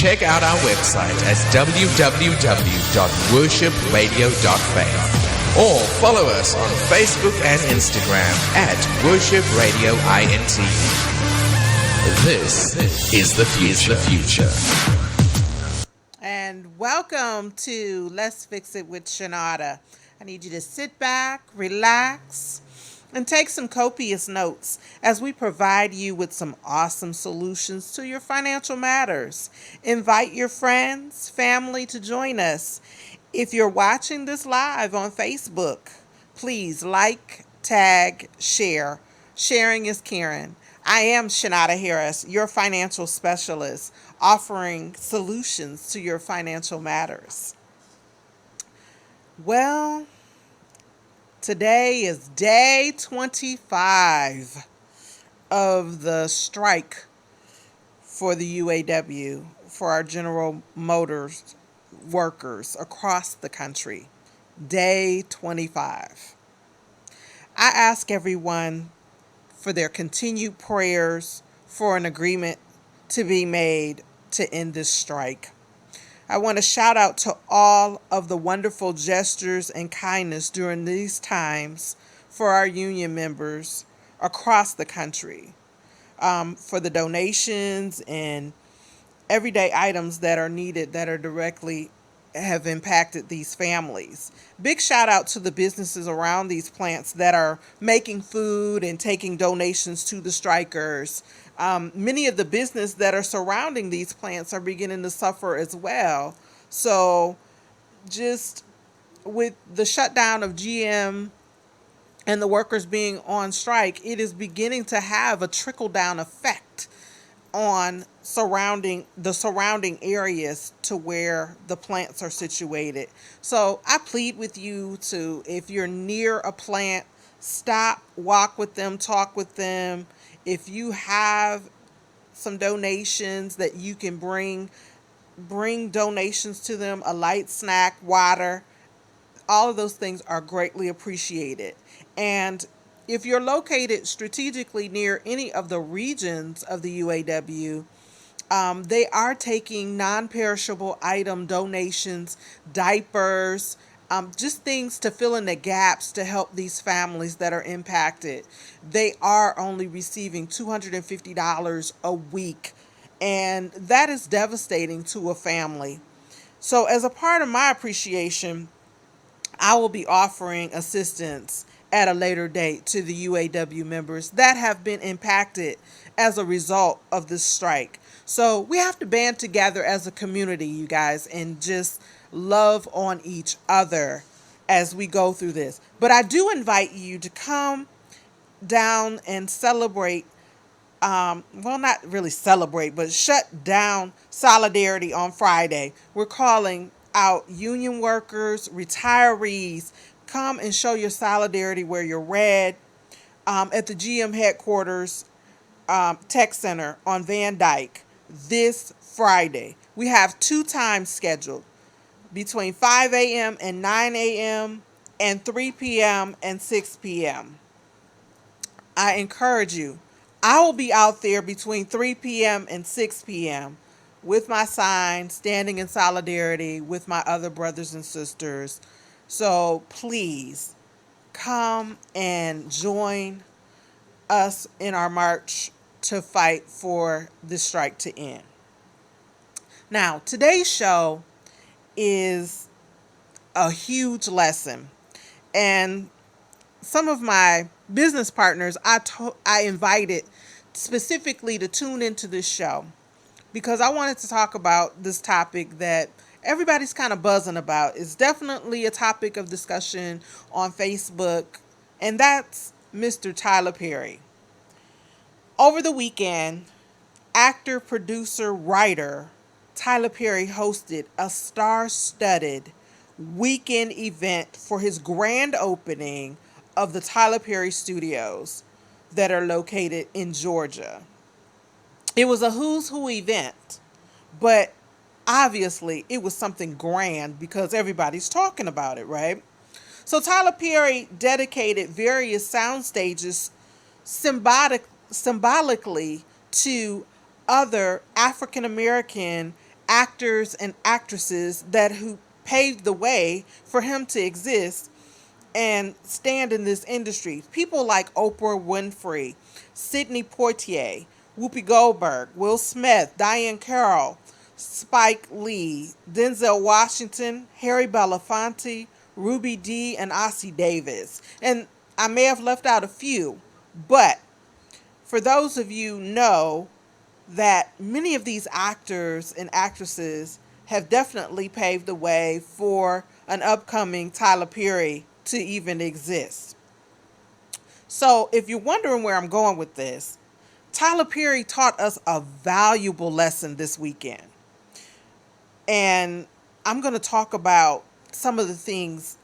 check out our website at www.worshipradio.faith or follow us on Facebook and Instagram at Worship Radio INT. This is the future. And welcome to Let's Fix It with Shanada. I need you to sit back, relax, and take some copious notes as we provide you with some awesome solutions to your financial matters. Invite your friends, family to join us. If you're watching this live on Facebook, please like, tag, share. Sharing is caring. I am Shanada Harris, your financial specialist, offering solutions to your financial matters. Well, today is day 25 of the strike for the UAW, for our General Motors workers across the country. Day 25. I ask everyone for their continued prayers for an agreement to be made to end this strike. I want to shout out to all of the wonderful gestures and kindness during these times for our union members across the country, for the donations and everyday items that are needed that are directly have impacted these families. Big shout out to the businesses around these plants that are making food and taking donations to the strikers. Many of the business that are surrounding these plants are beginning to suffer as well. So just with the shutdown of GM and the workers being on strike, it is beginning to have a trickle-down effect on the surrounding areas to where the plants are situated. So I plead with you to, if you're near a plant, stop, walk with them, talk with them. If you have some donations that you can bring donations to them, a light snack, water. All of those things are greatly appreciated. And if you're located strategically near any of the regions of the UAW, they are taking non-perishable item donations, diapers, just things to fill in the gaps to help these families that are impacted. They are only receiving $250 a week, and that is devastating to a family. So as a part of my appreciation, I will be offering assistance at a later date to the UAW members that have been impacted as a result of this strike. So we have to band together as a community, you guys, and just love on each other as we go through this. But I do invite you to come down and celebrate, not really celebrate, but shut down Solidarity on Friday. We're calling out union workers, retirees. Come and show your solidarity, wear your red, at the GM headquarters tech center on Van Dyke this Friday. We have 2 times scheduled, between 5 a.m. and 9 a.m. and 3 p.m. and 6 p.m. I encourage you. I will be out there between 3 p.m. and 6 p.m. with my sign, standing in solidarity with my other brothers and sisters. So please come and join us in our march to fight for this strike to end. Now, today's show is a huge lesson, and some of my business partners I invited specifically to tune into this show because I wanted to talk about this topic that everybody's kind of buzzing about. It's definitely a topic of discussion on Facebook, and that's Mr. Tyler Perry. Over the weekend, actor, producer, writer Tyler Perry hosted a star-studded weekend event for his grand opening of the Tyler Perry Studios that are located in Georgia. It was a who's who event, but obviously it was something grand because everybody's talking about it, right? So Tyler Perry dedicated various sound stages symbolically to other African American actors and actresses that who paved the way for him to exist and stand in this industry. People like Oprah Winfrey, Sidney Poitier, Whoopi Goldberg, Will Smith, Diane Carroll, Spike Lee, Denzel Washington, Harry Belafonte, Ruby Dee, and Ossie Davis. And I may have left out a few, but for those of you know that many of these actors and actresses have definitely paved the way for an upcoming Tyler Perry to even exist. So if you're wondering where I'm going with this, Tyler Perry taught us a valuable lesson this weekend. And I'm going to talk about some of the things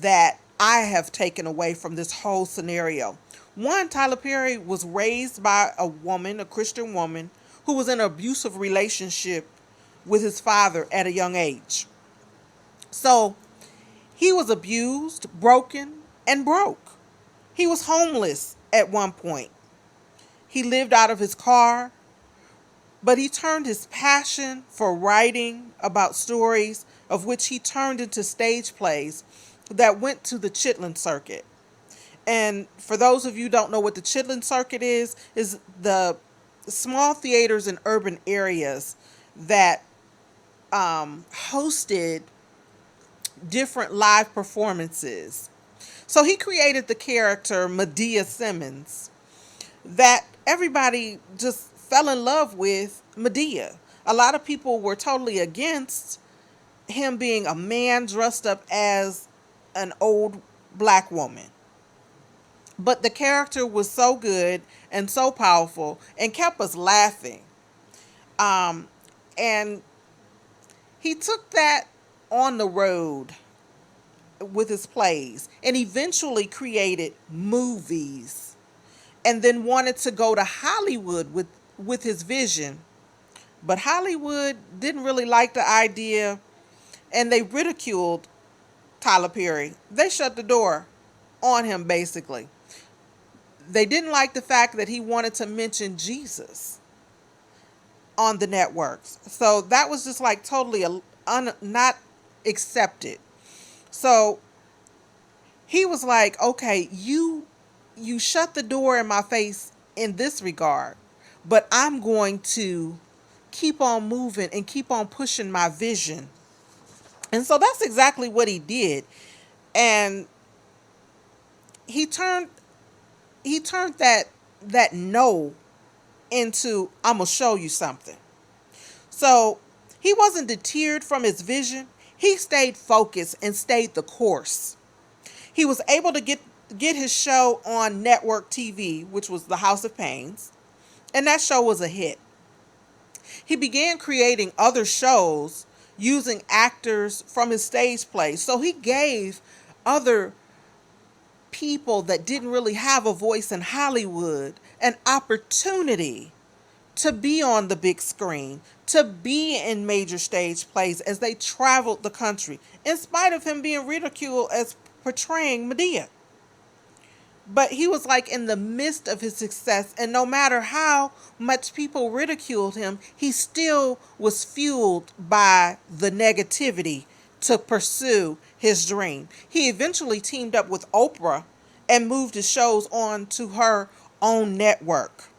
that I have taken away from this whole scenario. One, Tyler Perry was raised by a woman, a Christian woman, who was in an abusive relationship with his father at a young age. So he was abused, broken, and broke. He was homeless at one point. He lived out of his car, but he turned his passion for writing about stories, of which he turned into stage plays that went to the Chitlin Circuit. And for those of you who don't know what the Chitlin Circuit is the small theaters in urban areas that hosted different live performances. So he created the character Medea Simmons that everybody just fell in love with Medea. A lot of people were totally against him being a man dressed up as an old black woman. But the character was so good and so powerful and kept us laughing. And he took that on the road with his plays and eventually created movies and then wanted to go to Hollywood with his vision. But Hollywood didn't really like the idea and they ridiculed Tyler Perry. They shut the door on him, basically. They didn't like the fact that he wanted to mention Jesus on the networks. So that was just like totally not accepted. So he was like, okay, you shut the door in my face in this regard, but I'm going to keep on moving and keep on pushing my vision. And so that's exactly what he did. And he turned that no into, I'm going to show you something. So he wasn't deterred from his vision. He stayed focused and stayed the course. He was able to get his show on network TV, which was The House of Pains, and that show was a hit. He began creating other shows using actors from his stage plays. So he gave other people that didn't really have a voice in Hollywood an opportunity to be on the big screen, to be in major stage plays as they traveled the country, in spite of him being ridiculed as portraying Medea. But he was like in the midst of his success, and no matter how much people ridiculed him, he still was fueled by the negativity to pursue his dream. He eventually teamed up with Oprah and moved his shows on to her own network.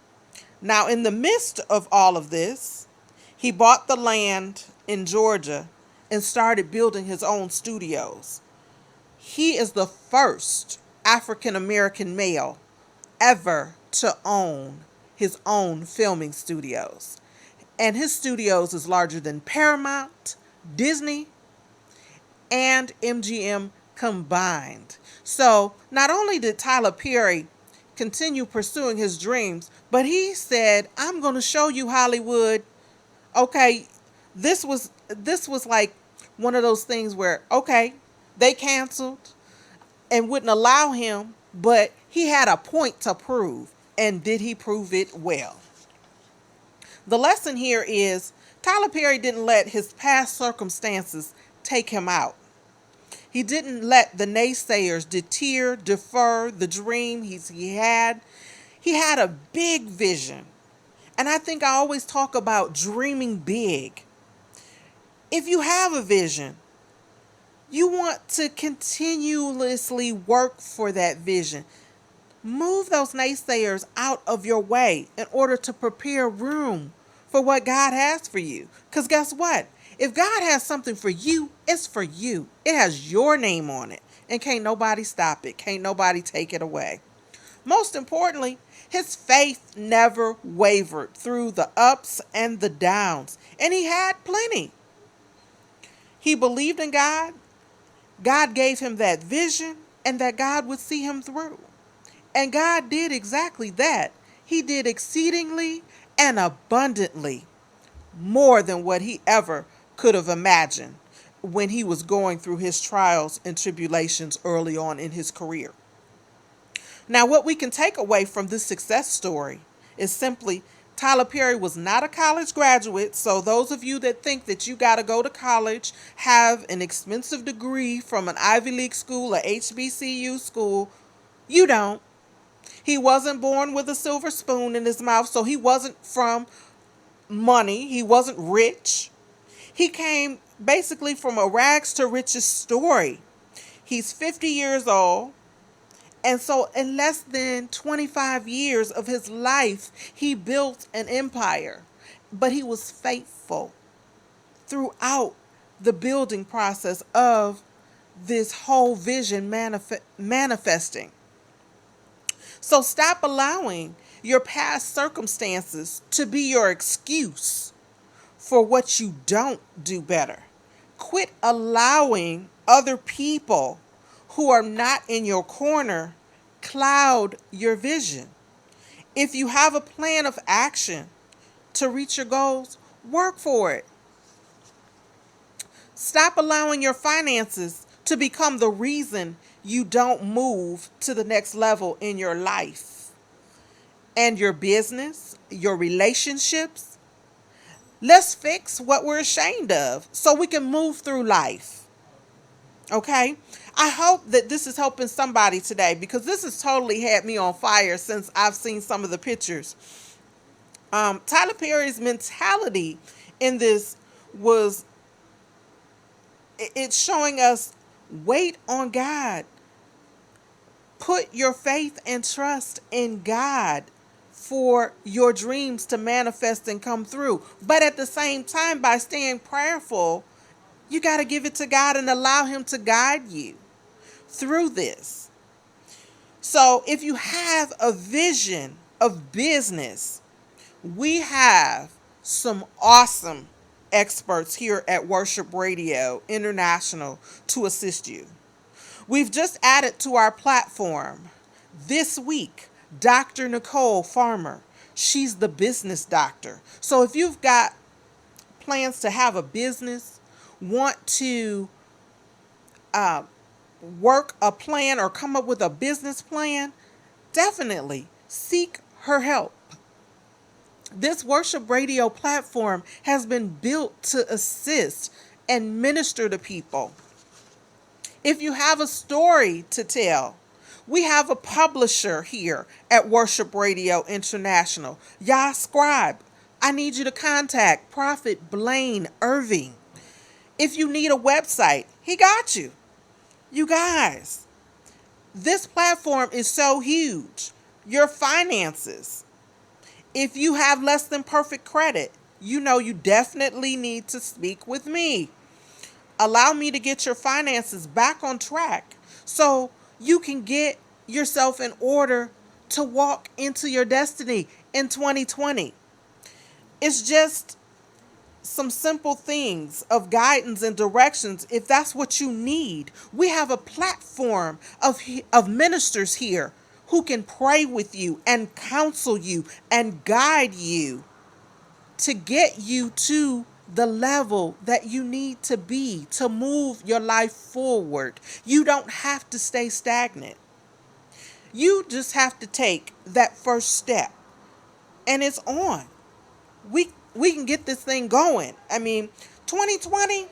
Now, in the midst of all of this, he bought the land in Georgia and started building his own studios. He is the first African American male ever to own his own filming studios. And his studios is larger than Paramount, Disney, and MGM combined. So not only did Tyler Perry continue pursuing his dreams, but he said, I'm going to show you, Hollywood. Okay, this was like one of those things where, okay, they canceled and wouldn't allow him, but he had a point to prove. And did he prove it well? The lesson here is Tyler Perry didn't let his past circumstances take him out. He didn't let the naysayers defer the dream he had. He had a big vision. And I think I always talk about dreaming big. If you have a vision, you want to continuously work for that vision. Move those naysayers out of your way in order to prepare room for what God has for you. Because guess what? If God has something for you, it's for you. It has your name on it. And can't nobody stop it. Can't nobody take it away. Most importantly, his faith never wavered through the ups and the downs. And he had plenty. He believed in God. God gave him that vision and that God would see him through. And God did exactly that. He did exceedingly and abundantly more than what he ever could have imagined when he was going through his trials and tribulations early on in his career. Now, what we can take away from this success story is simply Tyler Perry was not a college graduate. So those of you that think that you got to go to college, have an expensive degree from an Ivy League school, a HBCU school, you don't. He wasn't born with a silver spoon in his mouth, so he wasn't from money. He wasn't rich. He came basically from a rags to riches story. He's 50 years old. And so in less than 25 years of his life, he built an empire. But he was faithful throughout the building process of this whole vision manifesting. So stop allowing your past circumstances to be your excuse for what you don't do better. Quit allowing other people who are not in your corner cloud your vision. If you have a plan of action to reach your goals, work for it. Stop allowing your finances to become the reason you don't move to the next level in your life and your business, your relationships. Let's fix what we're ashamed of so we can move through life. Okay? I hope that this is helping somebody today, because this has totally had me on fire since I've seen some of the pictures. Tyler Perry's mentality in this was, it's showing us, wait on God. Put your faith and trust in God for your dreams to manifest and come through. But at the same time, by staying prayerful, you got to give it to God and allow him to guide you through this. So if you have a vision of business, we have some awesome experts here at Worship Radio International to assist you. We've just added to our platform this week Dr. Nicole Farmer. She's the business doctor. So if you've got plans to have a business, want to work a plan or come up with a business plan, definitely seek her help. This Worship Radio platform has been built to assist and minister to people. If you have a story to tell, we have a publisher here at Worship Radio International, Yah Scribe. I need you to contact Prophet Blaine Irving. If you need a website, he got you. You guys, this platform is so huge. Your finances. If you have less than perfect credit, you know you definitely need to speak with me. Allow me to get your finances back on track so you can get yourself in order to walk into your destiny in 2020. It's just some simple things of guidance and directions if that's what you need. We have a platform of ministers here who can pray with you and counsel you and guide you to get you to the level that you need to be to move your life forward. You don't have to stay stagnant. You just have to take that first step, and it's on. We can get this thing going. I mean, 2020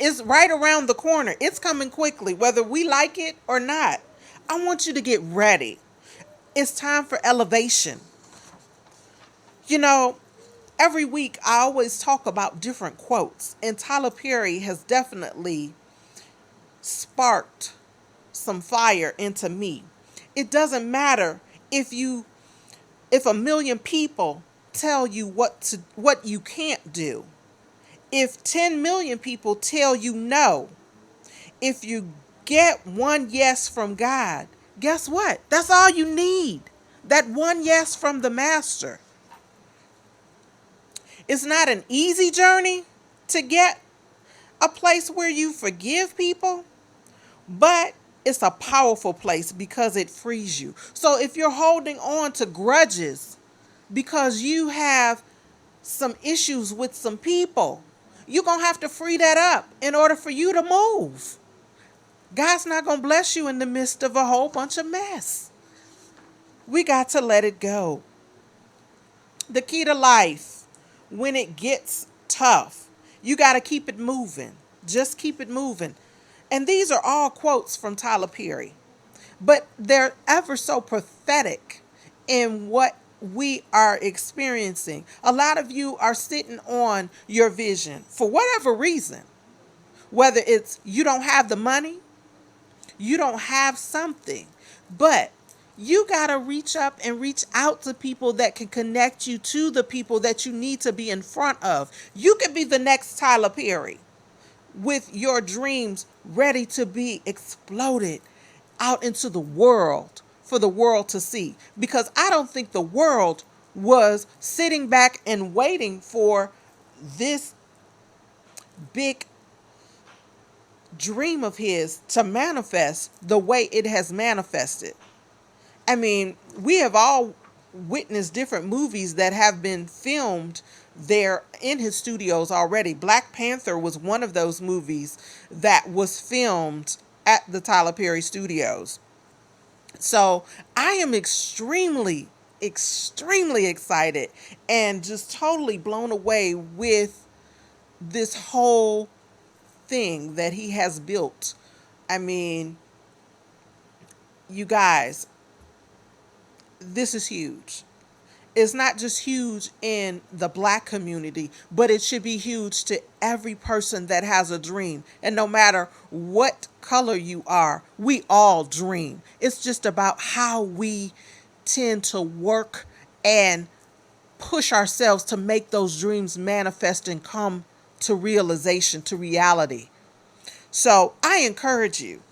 is right around the corner. It's coming quickly, whether we like it or not. I want you to get ready. It's time for elevation. You know, Every week, I always talk about different quotes, and Tyler Perry has definitely sparked some fire into me. It doesn't matter if a million people tell you what you can't do. If 10 million people tell you no, if you get one yes from God, guess what? That's all you need. That one yes from the master. It's not an easy journey to get a place where you forgive people, but it's a powerful place because it frees you. So if you're holding on to grudges because you have some issues with some people, you're going to have to free that up in order for you to move. God's not going to bless you in the midst of a whole bunch of mess. We got to let it go. The key to life, when it gets tough, you got to keep it moving. Just keep it moving. And these are all quotes from Tyler Perry, but they're ever so prophetic in what we are experiencing. A lot of you are sitting on your vision for whatever reason, whether it's you don't have the money, you don't have something, but you got to reach up and reach out to people that can connect you to the people that you need to be in front of. You could be the next Tyler Perry with your dreams ready to be exploded out into the world for the world to see. Because I don't think the world was sitting back and waiting for this big dream of his to manifest the way it has manifested. I mean, we have all witnessed different movies that have been filmed there in his studios already. Black Panther was one of those movies that was filmed at the Tyler Perry Studios. So I am extremely, extremely excited and just totally blown away with this whole thing that he has built. I mean, you guys, this is huge. It's not just huge in the Black community, but it should be huge to every person that has a dream. And no matter what color you are, we all dream. It's just about how we tend to work and push ourselves to make those dreams manifest and come to realization, to reality. So I encourage you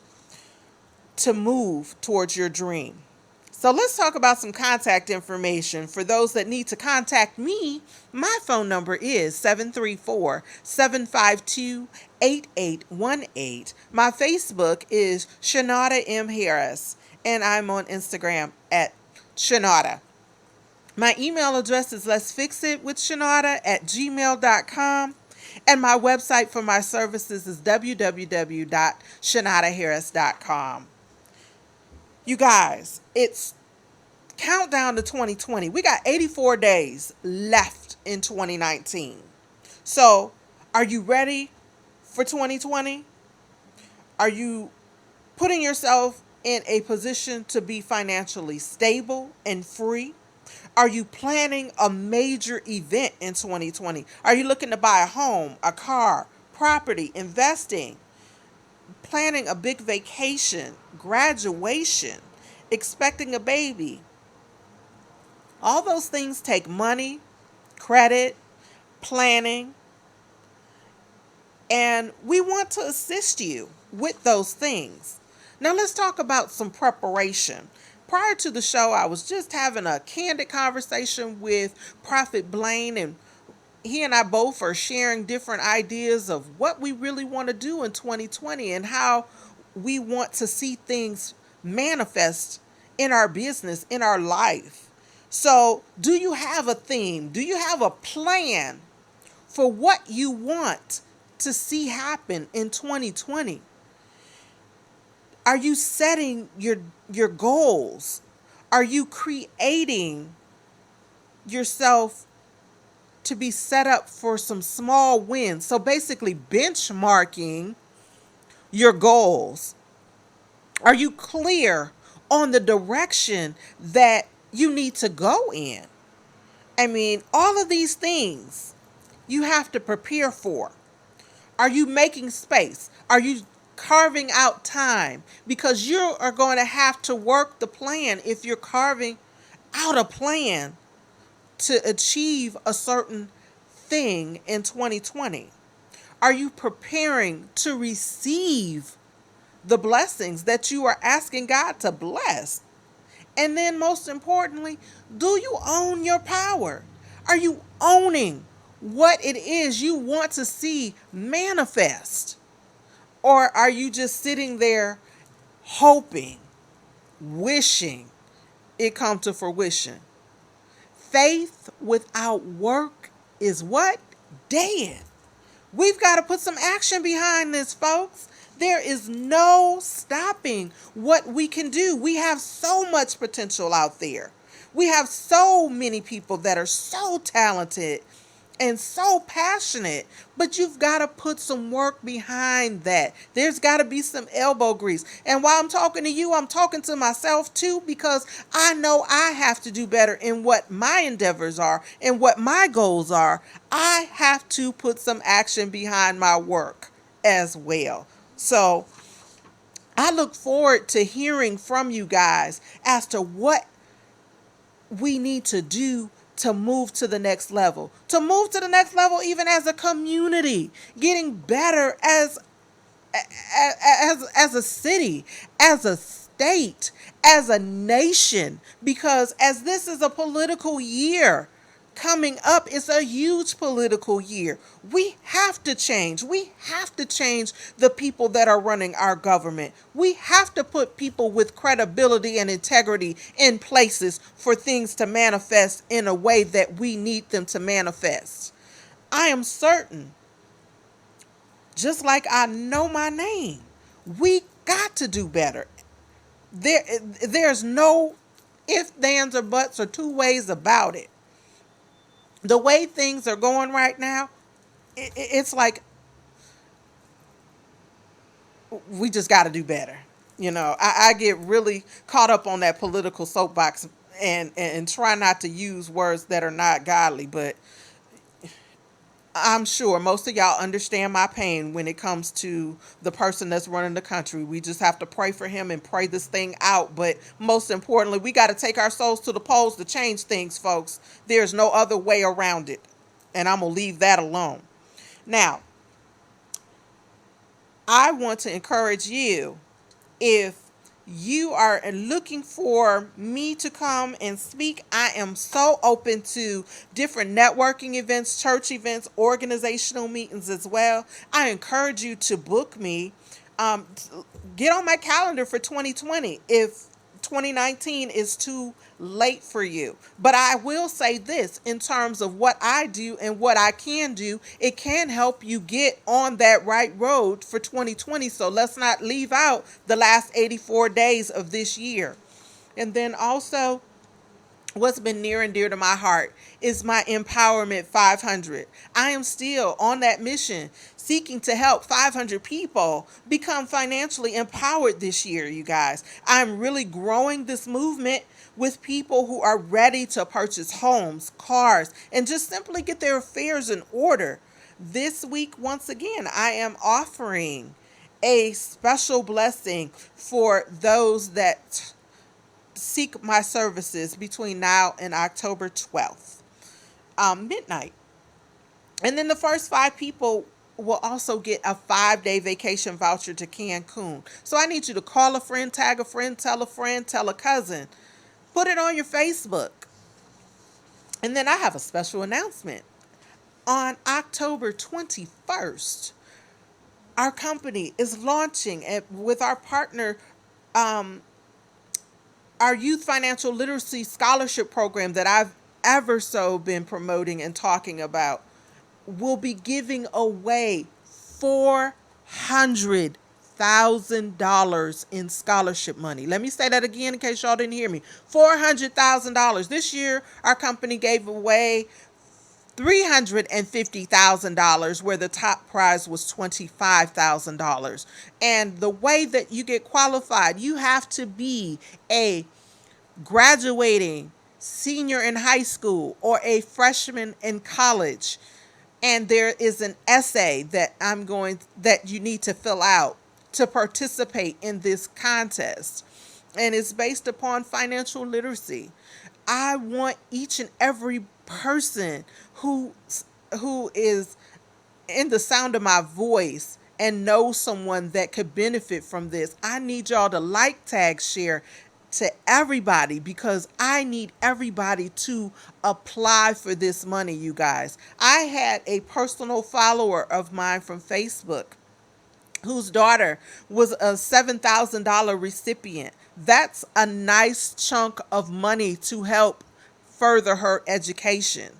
to move towards your dream. So let's talk about some contact information. For those that need to contact me, my phone number is 734-752-8818. My Facebook is Shanada M. Harris, and I'm on Instagram at Shanada. My email address is letsfixitwithshanada@gmail.com. And my website for my services is www.shanadaharris.com. You guys, it's countdown to 2020. We got 84 days left in 2019. So, are you ready for 2020? Are you putting yourself in a position to be financially stable and free? Are you planning a major event in 2020? Are you looking to buy a home, a car, property, investing? Planning a big vacation, graduation, expecting a baby. All those things take money, credit, planning, and we want to assist you with those things. Now let's talk about some preparation. Prior to the show, I was just having a candid conversation with Prophet Blaine, and he and I both are sharing different ideas of what we really want to do in 2020 and how we want to see things manifest in our business, in our life. So, do you have a theme? Do you have a plan for what you want to see happen in 2020? Are you setting your goals? Are you creating yourself to be set up for some small wins? So basically benchmarking your goals. Are you clear on the direction that you need to go in? I mean, all of these things you have to prepare for. Are you making space? Are you carving out time? Because you are going to have to work the plan if you're carving out a plan to achieve a certain thing in 2020. Are you preparing to receive the blessings that you are asking God to bless? And then, most importantly, do you own your power? Are you owning what it is you want to see manifest? Or are you just sitting there hoping, wishing it come to fruition? Faith without work is what? Dead. We've got to put some action behind this, folks. There is no stopping what we can do. We have so much potential out there. We have so many people that are so talented and so passionate, but you've got to put some work behind that. There's got to be some elbow grease. And while I'm talking to you, I'm talking to myself too, because I know I have to do better in what my endeavors are and what my goals are. I have to put some action behind my work as well. So I look forward to hearing from you guys as to what we need to do to move to the next level. To move to the next level even as a community, getting better as a city, as a state, as a nation, because as this is a political year coming up, it's a huge political year. We have to change. We have to change the people that are running our government. We have to put people with credibility and integrity in places for things to manifest in a way that we need them to manifest. I am certain, just like I know my name, we got to do better. There's no ifs, ands, or buts, or two ways about it. The way things are going right now, it's like we just got to do better. I get really caught up on that political soapbox and try not to use words that are not godly, but I'm sure most of y'all understand my pain when it comes to the person that's running the country. We just have to pray for him and pray this thing out. But most importantly, we got to take our souls to the polls to change things, folks. There's no other way around it. And I'm going to leave that alone. Now, I want to encourage you, if you are looking for me to come and speak, I am so open to different networking events, church events, organizational meetings as well. I encourage you to book me. Get on my calendar for 2020 if 2019 is too late for you. But I will say this in terms of what I do and what I can do, it can help you get on that right road for 2020. So let's not leave out the last 84 days of this year. And then also, what's been near and dear to my heart is my Empowerment 500. I am still on that mission, seeking to help 500 people become financially empowered this year, you guys. I'm really growing this movement with people who are ready to purchase homes, cars, and just simply get their affairs in order. This week, once again, I am offering a special blessing for those that seek my services between now and October 12th, midnight. And then the first 5 people will also get a 5-day vacation voucher to Cancun. So I need you to call a friend, tag a friend, tell a cousin. Put it on your Facebook. And then I have a special announcement. On October 21st, our company is launching with our partner, our Youth Financial Literacy Scholarship Program that I've ever so been promoting and talking about. Will be giving away $400,000 in scholarship money. Let me say that again in case y'all didn't hear me. $400,000. This year, our company gave away $350,000, where the top prize was $25,000. And the way that you get qualified, you have to be a graduating senior in high school or a freshman in college, and there is an essay that you need to fill out to participate in this contest, and it's based upon financial literacy. I want each and every person who is in the sound of my voice and know someone that could benefit from this. I need y'all to like, tag, share to everybody, because I need everybody to apply for this money, you guys. I had a personal follower of mine from Facebook whose daughter was a $7,000 recipient. That's a nice chunk of money to help further her education.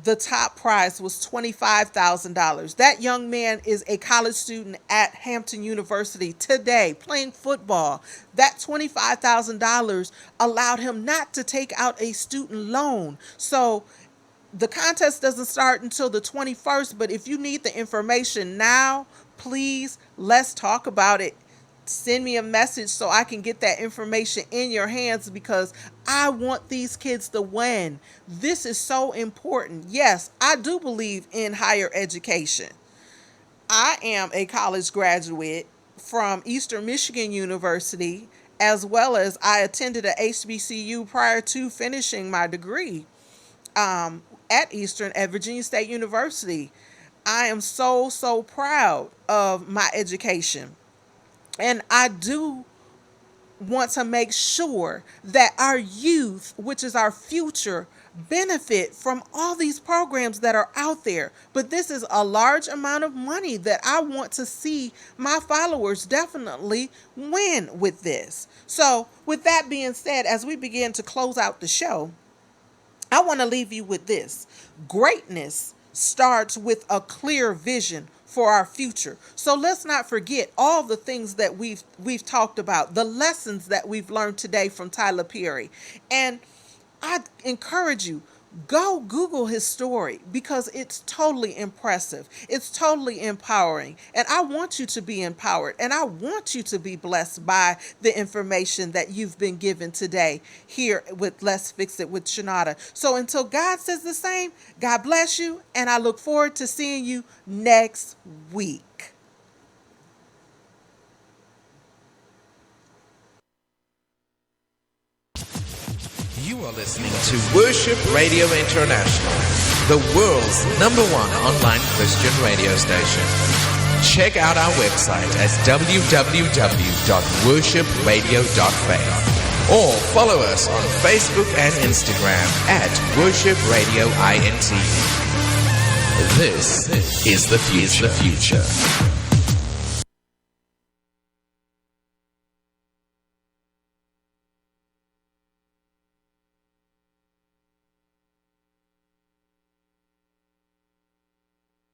The top prize was $25,000. That young man is a college student at Hampton University today playing football. That $25,000 allowed him not to take out a student loan. So the contest doesn't start until the 21st, but if you need the information now, please, let's talk about it. Send me a message so I can get that information in your hands, because I want these kids to win. This is so important. Yes, I do believe in higher education. I am a college graduate from Eastern Michigan University, as well as I attended a HBCU prior to finishing my degree at Eastern at Virginia State University. I am so proud of my education. And I do want to make sure that our youth, which is our future, benefit from all these programs that are out there. But this is a large amount of money that I want to see my followers definitely win with this. So with that being said, as we begin to close out the show, I want to leave you with this. Greatness starts with a clear vision for our future. So let's not forget all the things that we've talked about, the lessons that we've learned today from Tyler Perry. And I encourage you, go Google his story, because it's totally impressive. It's totally empowering. And I want you to be empowered, and I want you to be blessed by the information that you've been given today here with Let's Fix It with Shanada. So until God says the same, God bless you, and I look forward to seeing you next week. You are listening to Worship Radio International, the world's #1 online Christian radio station. Check out our website at www.worshipradio.faith, or follow us on Facebook and Instagram at Worship Radio INT. This is the future.